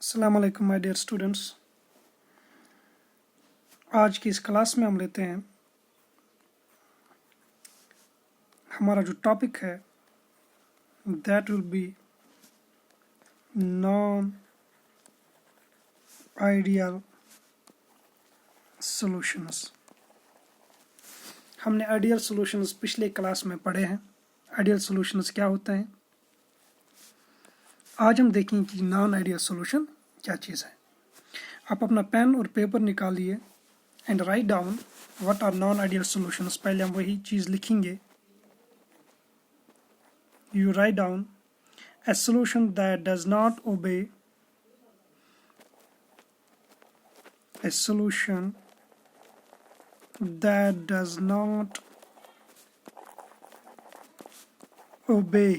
अस्सलाम वालेकुम my dear students. आज की इस क्लास में हम लेते हैं हमारा जो टॉपिक है that will be non ideal solutions. हमने आइडियल सॉल्यूशंस पिछले क्लास में पढ़े हैं। आइडियल सॉल्यूशंस क्या होते हैं, आज हम देखेंगे कि नॉन आइडियल सॉल्यूशन क्या चीज़ है। आप अपना पेन और पेपर निकालिए and write down what are non ideal solutions. पहले हम वही चीज़ लिखेंगे। You write down a solution that does not obey a solution that does not obey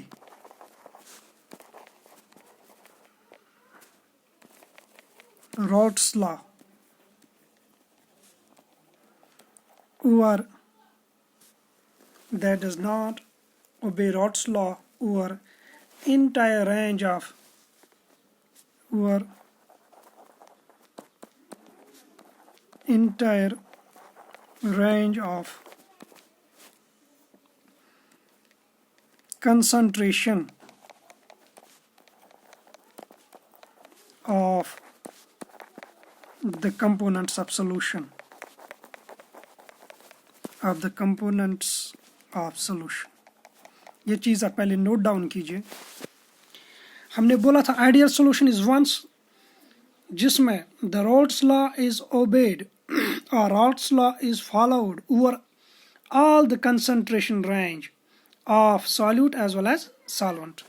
Rod's law or that does not obey Rod's law or entire range of concentration of the components of solution ये चीज़ आप पहले note down कीजिए। हमने बोला था ideal solution is ones जिसमें the Raoult's law is obeyed और Raoult's law is followed over all the concentration range of solute as well as solvent.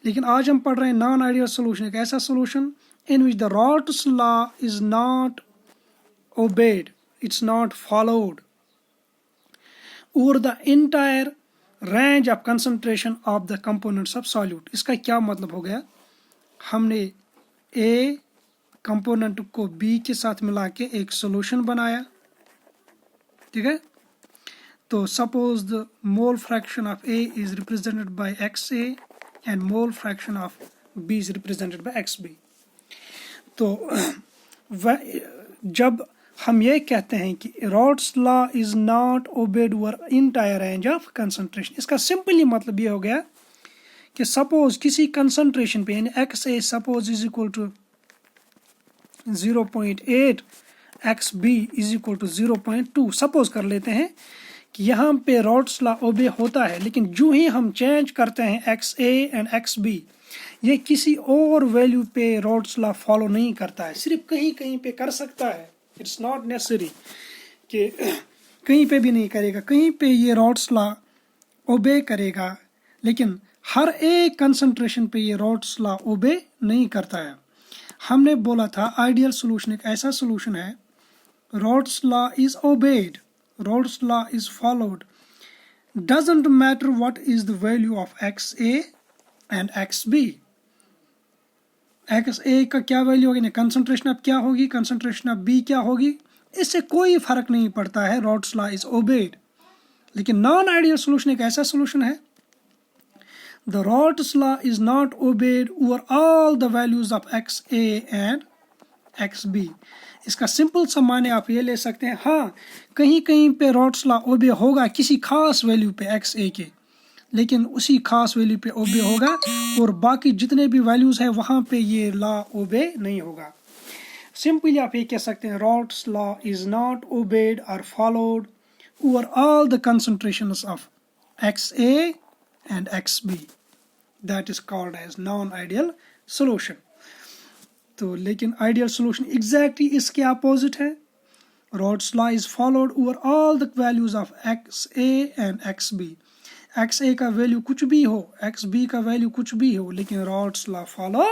लेकिन आज हम पढ़ रहे हैं नॉन आइडियल सॉल्यूशन, एक ऐसा solution in which the Raoult's law is not obeyed, it's not followed over the entire range of concentration of the components of solute. इसका क्या मतलब हो गया, हमने ए कंपोनेंट को बी के साथ मिला के एक सॉल्यूशन बनाया, ठीक है। तो suppose the mole fraction of A is represented by X A and mole fraction of B is represented by X B. तो जब हम ये कहते हैं कि Raoult's law is not obeyed over entire range of concentration, इसका simply मतलब ये हो गया कि सपोज किसी कंसंट्रेशन पे यानी X A suppose is equal to 0.8, X B is equal to 0.2। Suppose कर लेते हैं कि यहाँ पे रॉड्स लॉ ओबे होता है, लेकिन जो ही हम चेंज करते हैं X A and X B, ये किसी और वैल्यू पे रॉड्स लॉ फॉलो नहीं करता है, सिर्फ कहीं कहीं पे कर सकता है। इट्स नॉट नेसेसरी कि कहीं पे भी नहीं करेगा, कहीं पे ये रॉड्स लॉ ओबे करेगा, लेकिन हर एक कंसंट्रेशन पे ये रॉड्स लॉ ओबे नहीं करता है। हमने बोला था आइडियल सॉल्यूशन एक ऐसा सॉल्यूशन है Raoult's law is obeyed, Raoult's law is followed, doesn't matter what is the value of X A and X B. X A का क्या वैल्यू होगी, कंसंट्रेशन ऑफ क्या होगी, कंसंट्रेशन ऑफ बी क्या होगी, इससे कोई फर्क नहीं पड़ता है, रॉड्स लॉ इज ओबेड। लेकिन नॉन आइडियल सॉल्यूशन एक ऐसा सॉल्यूशन है the Raoult's law is not obeyed over all the values of X A and X B. इसका सिंपल सा माने आप ये ले सकते हैं, हाँ कहीं कहीं पे रॉड्स लॉ ओबे होगा किसी खास वैल्यू पे एक्स ए के, लेकिन उसी खास वैल्यू पे ओबे होगा और बाकी जितने भी वैल्यूज है वहां पे ये लॉ ओबे नहीं होगा। सिंपली आप ये कह सकते हैं Raoult's law is not obeyed और followed over all the concentrations of X A and X B, that is called as non ideal solution. तो लेकिन आइडियल सॉल्यूशन एग्जैक्टली इसके अपोजिट है, Raoult's law is followed over all the values of X A and X B. X A का value कुछ भी हो, x B का value कुछ भी हो, लेकिन रॉड्स लॉ फॉलो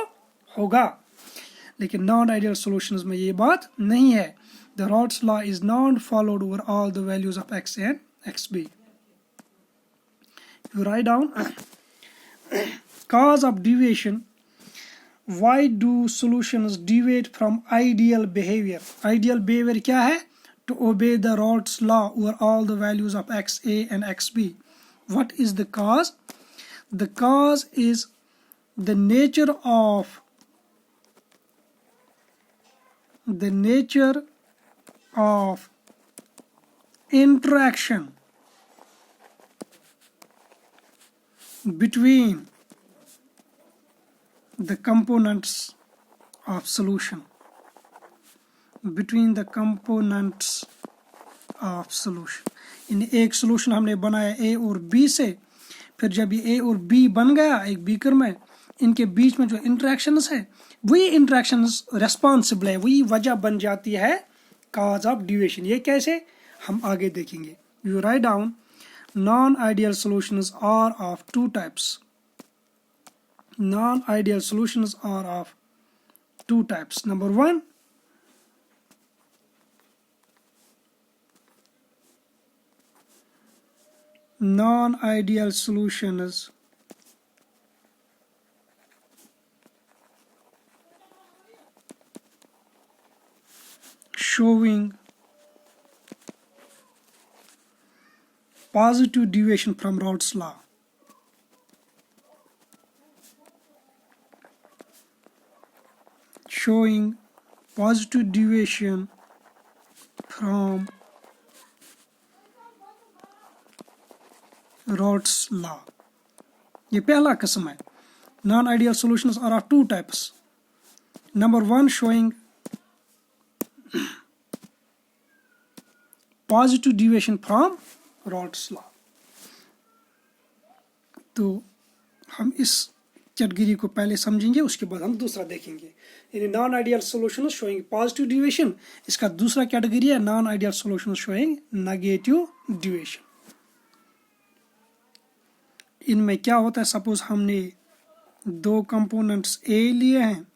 होगा। लेकिन नॉन आइडियल सॉल्यूशंस में ये बात नहीं है, the Raoult's law is not followed over all the values of X and X B. You write down cause of deviation, why do solutions deviate from ideal behavior? Ideal behavior क्या है, to obey the Rod's law over all the values of x a and x b. What is the cause? The cause is the nature of the nature of interaction between the components of solution, between the components of solution। इन एक solution हमने बनाया ए और B से, फिर जब ये ए और B बन गया एक बीकर में, इनके बीच में जो इंटरेक्शंस है वही इंटरेक्शंस रेस्पॉन्सिबल है, वही वजह बन जाती है कॉज ऑफ डिविएशन। ये कैसे हम आगे देखेंगे। You write down non-ideal solutions are of two types. Non-ideal solutions are of two types. Number one, non-ideal solutions showing positive deviation from Raoult's law। Showing positive deviation from Raoult's law। ये पहला किस्म है। Non-ideal solutions are of two types. Number one, showing positive deviation from Raoult's law। तो हम इस category को पहले समझेंगे, उसके बाद हम दूसरा देखेंगे। यानी non ideal solution showing positive deviation, इसका दूसरा कैटेगरी है non ideal solution showing negative deviation. इनमें क्या होता है, सपोज हमने दो कंपोनेंट्स ए लिए हैं,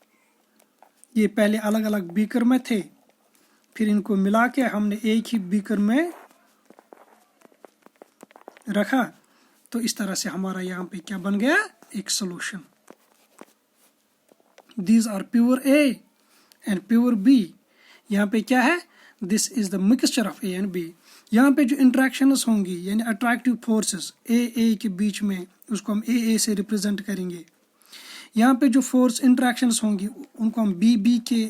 ये पहले अलग अलग बीकर में थे, फिर इनको मिला के हमने एक ही बीकर में रखा, तो इस तरह से हमारा यहाँ पे क्या बन गया, एक solution. These are pure A and pure B. यहाँ पे क्या है, this is the mixture of A and B. यहाँ पे जो इंट्रैक्शंस होंगी यानी अट्रैक्टिव फोर्सेस ए के बीच में, उसको हम ए से रिप्रेजेंट करेंगे। यहाँ पे जो फोर्स इंट्रैक्शंस होंगी उनको हम बी के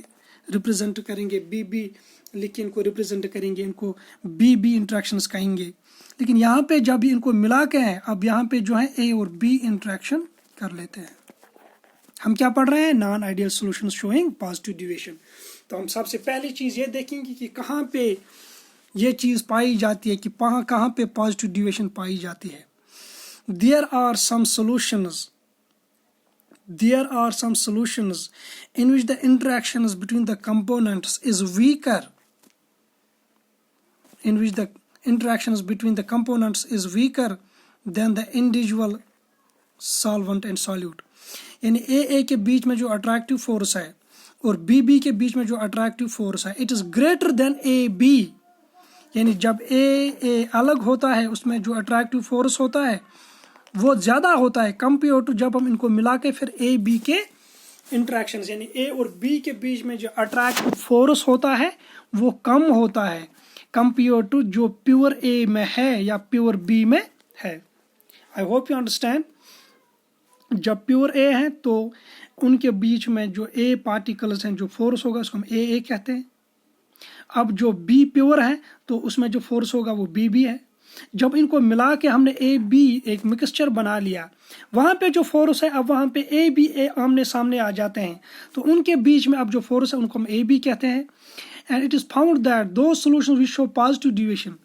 रिप्रेजेंट करेंगे, बी लिख के इनको रिप्रेजेंट करेंगे, इनको बी इंट्रैक्शंस कहेंगे। लेकिन यहाँ पे जब इनको मिला के हैं, अब यहाँ पे जो है ए और बी इंट्रैक्शन कर लेते हैं। हम क्या पढ़ रहे हैं, non ideal solutions showing positive deviation. तो हम सबसे पहली चीज ये देखेंगे कि कहाँ पे ये चीज पाई जाती है, कि कहाँ पे पॉजिटिव डिविएशन पाई जाती है। There are some solutions in which the interactions between the components is weaker, than the individual solvent and solute। यानी ए के बीच में जो अट्रैक्टिव फोर्स है और बी के बीच में जो अट्रैक्टिव फोर्स है, it is greater than A B. यानी जब ए अलग होता है, उसमें जो अट्रैक्टिव फोर्स होता है वो ज्यादा होता है कंपेयर टू जब हम इनको मिला के फिर ए बी के इंट्रैक्शंस, यानी ए और बी के बीच में जो अट्रैक्टिव फोर्स होता है वो कम होता है कंपेयर टू जो प्योर ए में है या प्योर बी में है। I hope you understand. जब प्योर ए है तो उनके बीच में जो ए पार्टिकल्स हैं, जो फोर्स होगा उसको हम ए कहते हैं। अब जो बी प्योर है तो उसमें जो फोर्स होगा वो बी है। जब इनको मिला के हमने ए बी एक मिक्सचर बना लिया, वहां पे जो फोर्स है अब वहां पे ए बी आमने सामने आ जाते हैं, तो उनके बीच में अब जो फोर्स है उनको हम ए बी कहते हैं। And it is found that those solutions which show positive deviation,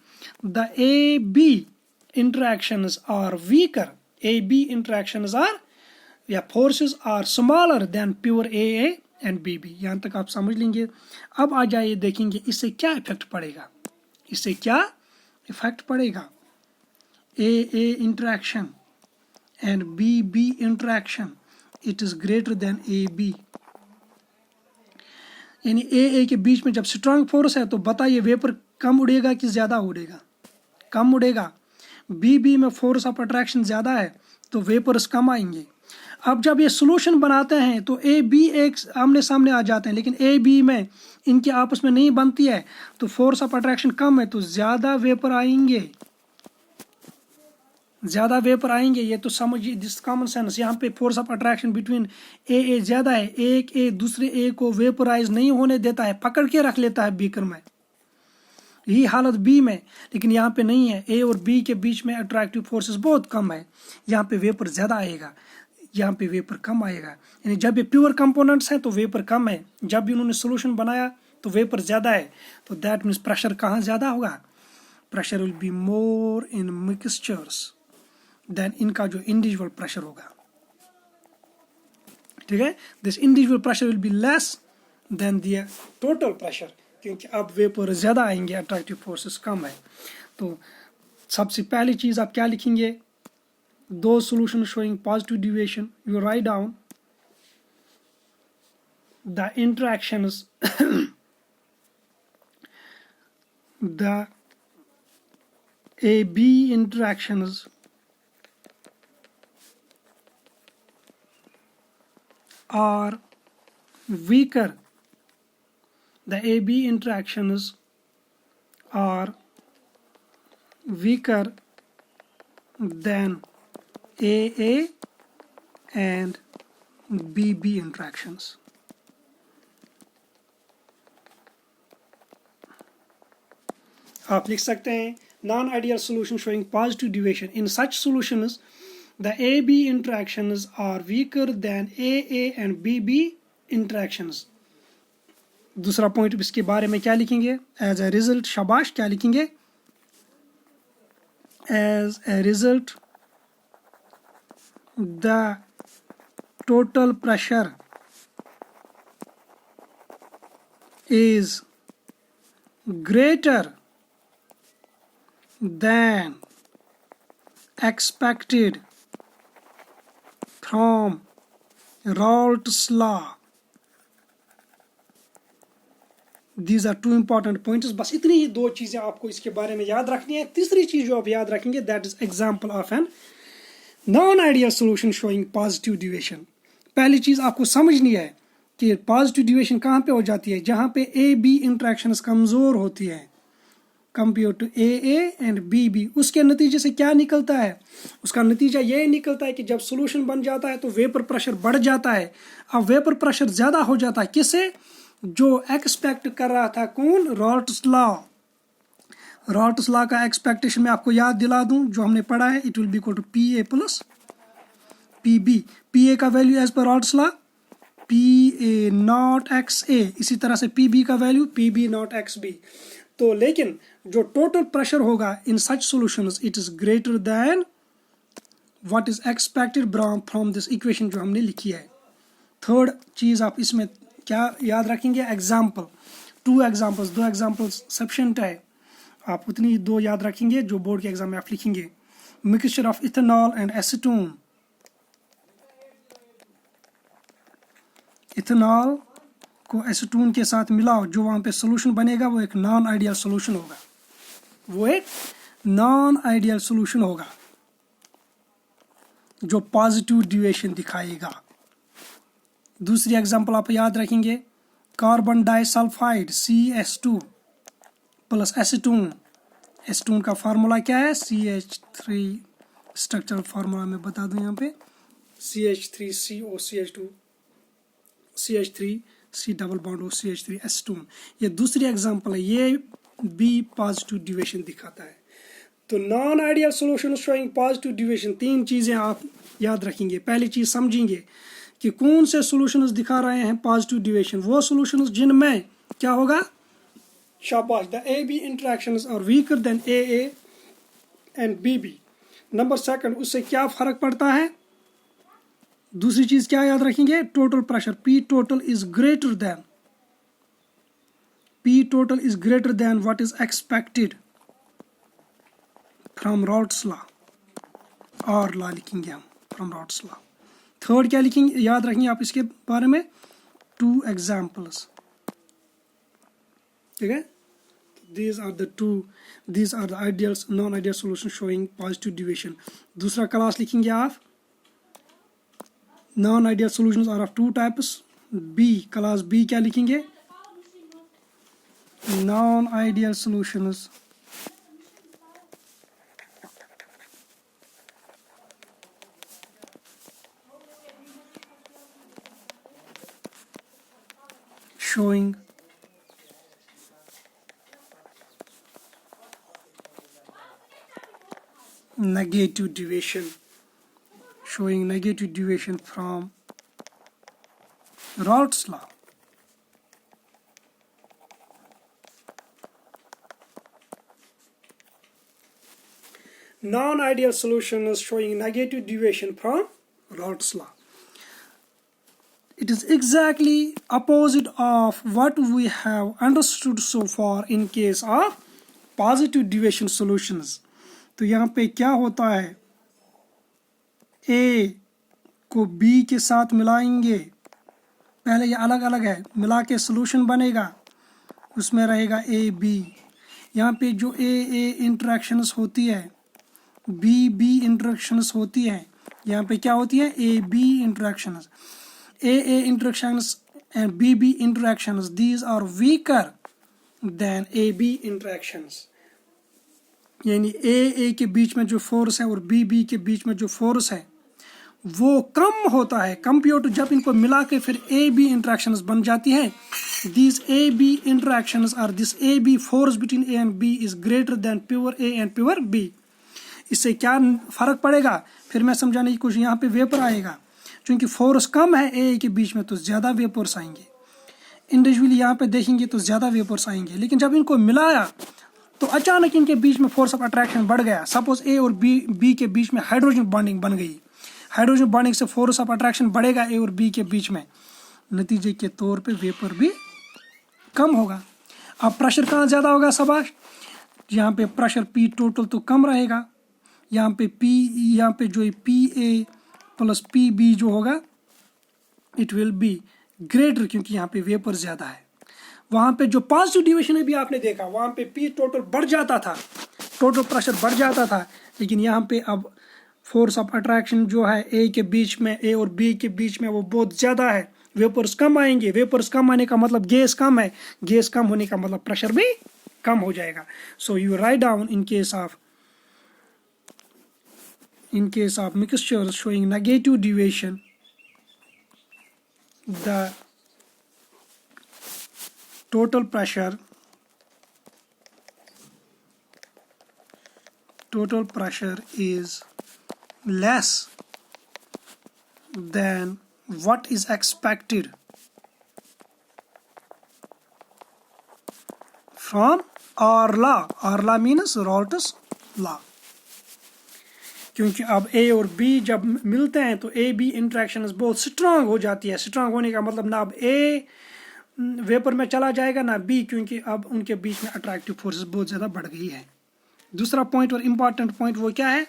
the A B interactions are weaker, A B interactions are या forces are smaller than pure A and B. यहाँ तक आप समझ लेंगे। अब आ जाइए देखेंगे इससे क्या इफेक्ट पड़ेगा, इससे क्या इफेक्ट पड़ेगा। A interaction and B interaction, it is greater than A B. यानी ए के बीच में जब स्ट्रांग फोर्स है तो बताइए वेपर कम उड़ेगा कि ज्यादा उड़ेगा, कम उड़ेगा। बी में फोर्स ऑफ अट्रैक्शन ज्यादा है तो वेपर्स कम आएंगे। अब जब ये सोल्यूशन बनाते हैं तो ए बी एक आमने सामने आ जाते हैं, लेकिन ए बी में इनके आपस में नहीं बनती है तो फोर्स ऑफ अट्रैक्शन कम है तो ज्यादा वेपर आएंगे, ज़्यादा वेपर आएंगे, ये तो समझिए, दिस कॉमन सेंस। यहाँ पे फोर्स ऑफ अट्रैक्शन बिटवीन ए ज़्यादा है, एक ए दूसरे ए को वेपराइज नहीं होने देता है, पकड़ के रख लेता है बीकर में। यही हालत बी में, लेकिन यहाँ पे नहीं है। ए और बी के बीच में अट्रैक्टिव फोर्सेस बहुत कम है, यहाँ पे वेपर ज़्यादा आएगा, यहाँ पे वेपर कम आएगा। यानी जब ये प्योर कंपोनेंट्स हैं तो वेपर कम है, जब भी उन्होंने सोल्यूशन बनाया तो वेपर ज़्यादा है, तो दैट मीन्स प्रेशर कहाँ ज़्यादा होगा? Pressure will be more in mixtures than इनका जो इंडिविजुअल प्रेशर होगा। ठीक है, this individual pressure will be less than the total pressure, क्योंकि अब वेपर ज़्यादा आएंगे, अट्रैक्टिव फोर्सेस कम है। तो सबसे पहली चीज़ आप क्या लिखेंगे? दो solution showing positive deviation, you write down the interactions the AB interactions are weaker. The AB interactions are weaker than AA and BB interactions. आप लिख सकते हैं non ideal solution showing positive deviation, in such solutions the A B interactions are weaker than A and B B interactions. दूसरा point इसके बारे में क्या लिखेंगे? एज ए रिजल्ट, शाबाश, क्या लिखेंगे? As a result the total pressure is greater than expected from Raoult's law. These are two important points. बस इतनी ही दो चीज़ें आपको इसके बारे में याद रखनी है। तीसरी चीज़ जो आप याद रखेंगे, that is example of an non-ideal solution showing positive deviation. पहली चीज़ आपको समझनी है कि पॉजिटिव डिविएशन कहाँ पे हो जाती है? जहाँ पे ए बी इंट्रैक्शंस कमज़ोर होती है compare to A and B B. उसके नतीजे से क्या निकलता है? उसका नतीजा ये निकलता है कि जब सोल्यूशन बन जाता है तो वेपर प्रेशर बढ़ जाता है। अब वेपर प्रेशर ज़्यादा हो जाता है, किससे? जो एक्सपेक्ट कर रहा था कौन? Raoult's law. रॉल्ट्स लॉ का एक्सपेक्टेशन मैं आपको याद दिला दूं, जो हमने पढ़ा है, it will be equal to P A plus P B. P A का वैल्यू एज पर Raoult's law P A nought X A, इसी तरह से पी बी का value P B nought X B. तो लेकिन जो टोटल प्रेशर होगा in such solutions, it is greater than what is expected from this equation जो हमने लिखी है। थर्ड चीज आप इसमें क्या याद रखेंगे? एग्जाम्पल, दो एग्जाम्पल्स सफिशिएंट है, आप उतनी दो याद रखेंगे जो बोर्ड के एग्जाम में आप लिखेंगे। Mixture of ethanol and acetone, ethanol को एसीटोन के साथ मिलाओ, जो वहां पे सोल्यूशन बनेगा वो एक नॉन आइडियल सोल्यूशन होगा, वो एक नॉन आइडियल सोल्यूशन होगा जो पॉजिटिव डिविएशन दिखाएगा। दूसरी एग्जांपल आप याद रखेंगे, carbon disulphide CH2 plus acetone. Acetone का फार्मूला क्या है? CH3, स्ट्रक्चरल फार्मूला मैं बता दूं यहाँ पे, CH3CO CH2 CH3 C double bond CH3 acetone. ये दूसरी एग्जांपल है, ये भी पॉजिटिव डिविएशन दिखाता है। तो non ideal solution showing positive deviation, तीन चीजें आप याद रखेंगे। पहली चीज समझेंगे कि कौन से सॉल्यूशंस दिखा रहे हैं पॉजिटिव डिविएशन, वो सॉल्यूशंस जिनमें क्या होगा? शाबाश, the A B interactions are weaker than A and B B. Number second, उससे क्या फर्क पड़ता है? दूसरी चीज क्या याद रखेंगे? Total pressure, P total is greater than what is expected from Raoult's law, और लॉ लिखेंगे हम from Raoult's law। थर्ड क्या लिखेंगे, याद रखेंगे आप इसके बारे में? टू एग्जाम्पल्स, ठीक है? These are the ideals, non-ideal solutions showing positive deviation। दूसरा क्लास लिखेंगे आप, non-ideal solutions are of two types। B, class B क्या लिखेंगे? non-ideal solutions showing negative deviation from Raoult's law. Non-ideal solution is showing negative deviation from Raoult's law. It is exactly opposite of what we have understood so far in case of positive deviation solutions. तो यहाँ पे क्या होता है, A को B के साथ मिलाएंगे, पहले ये अलग अलग है, मिला के सोल्यूशन बनेगा, उसमें रहेगा A B. यहाँ पे जो A इंटरेक्शंस होती है, B इंटरेक्शंस होती है, यहाँ पे क्या होती है, A B interactions. A interactions and B interactions, these are weaker than AB interactions. यानी A के बीच में जो फोर्स है और B के बीच में जो फोर्स है वो कम होता है कंपेयर टू जब इनको मिला के फिर AB इंटरेक्शंस बन जाती है. These AB interactions or this AB force between A and B is greater than pure A and pure B. इससे क्या फर्क पड़ेगा, फिर मैं समझाने की कोशिश, यहाँ पे वेपर आएगा, क्योंकि फोर्स कम है ए के बीच में तो ज़्यादा वेपर्स आएंगे. इंडिविजुअली यहाँ पे देखेंगे तो ज़्यादा वेपर्स आएंगे, लेकिन जब इनको मिलाया तो अचानक इनके बीच में फोर्स ऑफ अट्रैक्शन बढ़ गया. सपोज ए और बी के बीच में हाइड्रोजन बॉन्डिंग बन गई. हाइड्रोजन बॉन्डिंग से फोर्स ऑफ अट्रैक्शन बढ़ेगा ए और बी के बीच में, नतीजे के तौर पे वेपर भी कम होगा. अब प्रेशर कहाँ ज़्यादा होगा शाबाश, यहाँ पे प्रेशर पी टोटल तो कम रहेगा, यहाँ पे जो P A plus P B जो होगा इट विल बी ग्रेटर, क्योंकि यहाँ पे वेपर ज़्यादा है. वहाँ पे जो पॉजिटिव डिविएशन है भी आपने देखा, वहाँ पे पी टोटल बढ़ जाता था, टोटल प्रेशर बढ़ जाता था, लेकिन यहाँ पे अब फोर्स ऑफ अट्रैक्शन जो है ए के बीच में, ए और बी के बीच में, वो बहुत ज़्यादा है. वेपर्स कम आएंगे, वेपर्स कम आने का मतलब गैस कम है, गैस कम होने का मतलब प्रेशर भी कम हो जाएगा. So you write down in case of mixtures showing negative deviation, the total pressure is less than what is expected from our law. Our law means Raoult's law. क्योंकि अब ए और बी जब मिलते हैं तो ए बी इंट्रैक्शन बहुत strong हो जाती है. स्ट्रांग होने का मतलब ना अब ए वेपर में चला जाएगा ना बी, क्योंकि अब उनके बीच में अट्रैक्टिव फोर्सेस बहुत ज़्यादा बढ़ गई है. दूसरा पॉइंट और इम्पॉर्टेंट पॉइंट वो क्या है,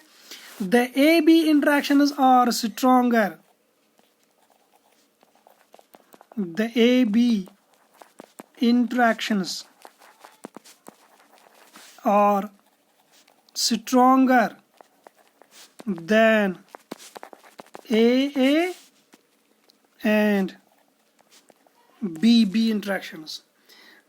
the A B interactions are stronger. The A B interactions are stronger than AA and BB interactions.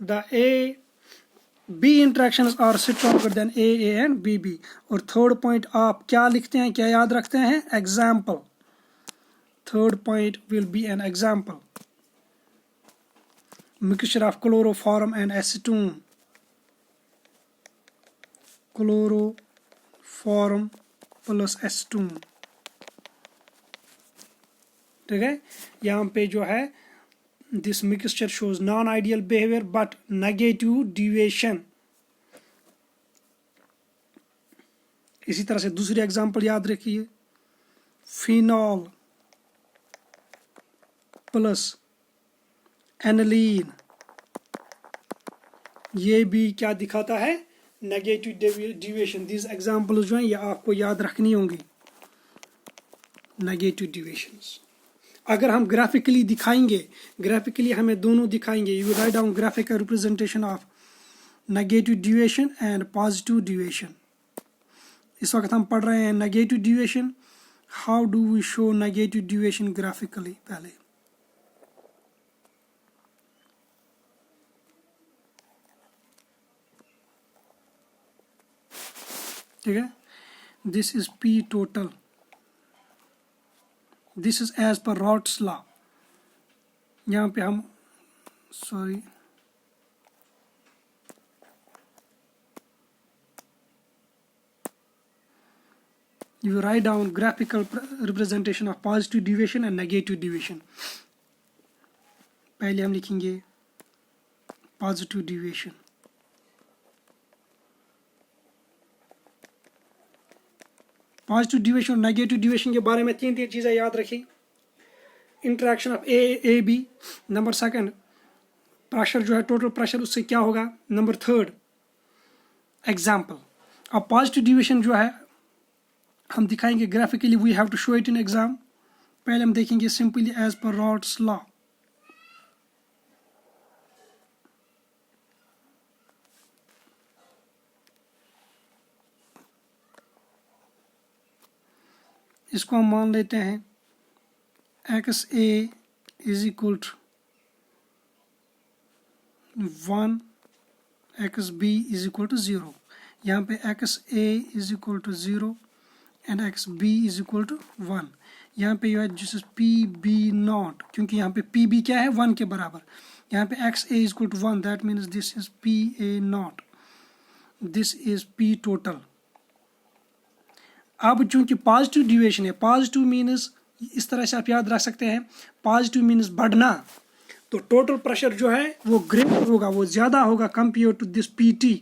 The AB interactions are stronger than AA and BB. और थर्ड पॉइंट आप क्या लिखते हैं, क्या याद रखते हैं, example. Third point will be an example. Mixture of chloroform and acetone. Chloroform plus acetone. ठीक है, यहाँ पे जो है this mixture shows non ideal behaviour but negative deviation. इसी तरह से दूसरी एग्जांपल याद रखिए, फिनॉल प्लस एनिलीन, ये भी क्या दिखाता है, नेगेटिव डिविएशन. दिस एग्जांपल जो है ये आपको याद रखनी होंगी, नेगेटिव डिविएशंस. अगर हम ग्राफिकली दिखाएंगे, ग्राफिकली हमें दोनों दिखाएंगे, you write down graphical representation of negative deviation and positive deviation. इस वक्त हम पढ़ रहे हैं negative deviation. How do we show negative deviation graphically. पहले ठीक है, this is P total, this is as per Raoult's law. यहाँ पे हम sorry, you write down graphical representation of positive deviation and negative deviation. पहले हम लिखेंगे positive deviation. Positive deviation और नेगेटिव डिविएशन के बारे में तीन चीज़ें याद रखें. Interaction of A B. Number second, pressure जो है टोटल प्रेशर उससे क्या होगा. Number third, example. अब पॉजिटिव डिविएशन जो है हम दिखाएंगे graphically. We have to show it in exam. पहले हम देखेंगे simply as per Raoult's law. इसको हम मान लेते हैं X A is equal to 1, x B is equal to 0. यहाँ पे X A is equal to 0 and X B is equal to 1. यहाँ पे है जिस पी बी नॉट, क्योंकि यहाँ पे पी बी क्या है 1 के बराबर. यहाँ पे X A is equal to 1, that means this is P A naught, this is P total. अब चूंकि पॉजिटिव डिविएशन है, पॉजिटिव मीन्स इस तरह से आप याद रख सकते हैं, पॉजिटिव मीन्स बढ़ना. तो टोटल प्रेशर जो है वो ग्रेटर होगा, वो ज़्यादा होगा compare to this P T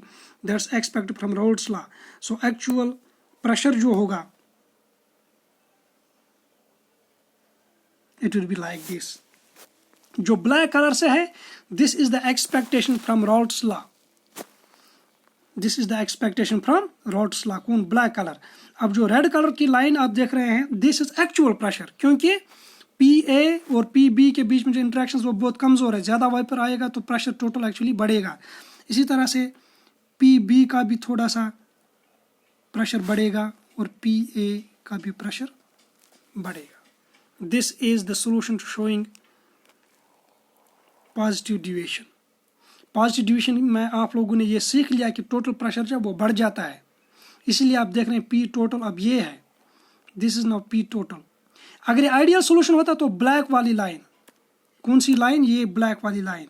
that's expected from Raoult's law. So actual pressure जो होगा it will be like this. जो ब्लैक कलर से है this is the expectation from Raoult's law. This is the expectation from Raoult's law. कौन? Black colour. अब जो red colour की line आप देख रहे हैं दिस इज एक्चुअल प्रेशर, क्योंकि पी ए और पी बी के बीच में जो इंटरेक्शन वो बहुत कमजोर है. ज़्यादा वाइपर आएगा तो प्रेशर टोटल एक्चुअली बढ़ेगा. इसी तरह से पी बी का भी थोड़ा सा प्रेशर बढ़ेगा और पी ए का भी प्रेशर बढ़ेगा. This is the solution to showing positive deviation. Positive deviation में आप लोगों ने ये सीख लिया कि टोटल प्रेशर जब वो बढ़ जाता है, इसलिए आप देख रहे हैं पी टोटल अब ये है, this is not P total. अगर ये आइडियल सोल्यूशन होता तो ब्लैक वाली लाइन, कौन सी लाइन? ये ब्लैक वाली लाइन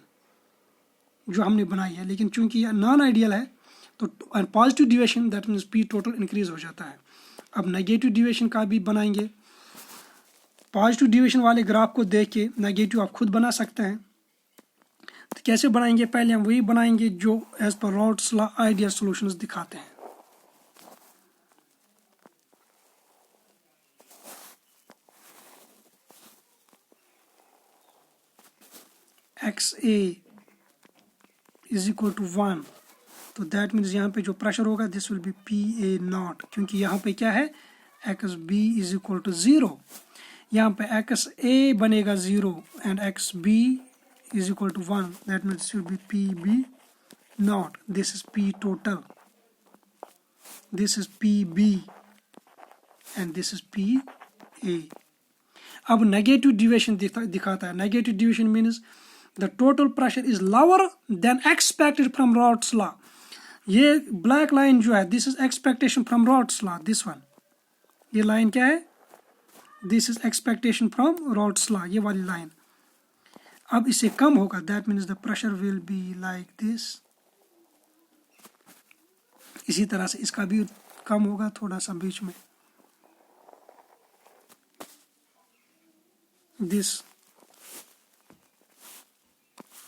जो हमने बनाई है. लेकिन चूंकि ये नॉन आइडियल है तो positive deviation that means P total increase हो जाता है. अब नेगेटिव डिविएशन का भी बनाएंगे. पॉजिटिव डिविएशन वाले ग्राफ को देख के नेगेटिव आप खुद बना सकते हैं. तो कैसे बनाएंगे? पहले हम वही बनाएंगे जो as per roles law ideal solutions दिखाते हैं. X A is equal to 1, तो दैट मीन्स यहाँ पे जो प्रेशर होगा this will be P A naught, क्योंकि यहाँ पे क्या है X B is equal to 0. यहाँ पे एक्स ए बनेगा 0 and X B is equal to 1, that means it will be PB naught. This is P total, this is PB and this is PA. अब negative deviation दिखाता है. Negative deviation means the total pressure is lower than expected from Raoult's law. ये black line जो है this is expectation from Raoult's law. This one, ये line क्या है? This is expectation from Raoult's law, ये वाली लाइन. अब इससे कम होगा, that means the pressure will be like this. इसी तरह से इसका भी कम होगा थोड़ा सा बीच में. This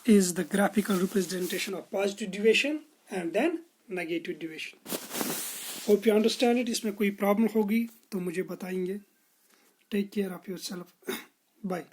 is the graphical representation of positive deviation and then negative deviation. Hope you understand it. इसमें कोई प्रॉब्लम होगी तो मुझे बताएंगे. Take care of yourself. Bye.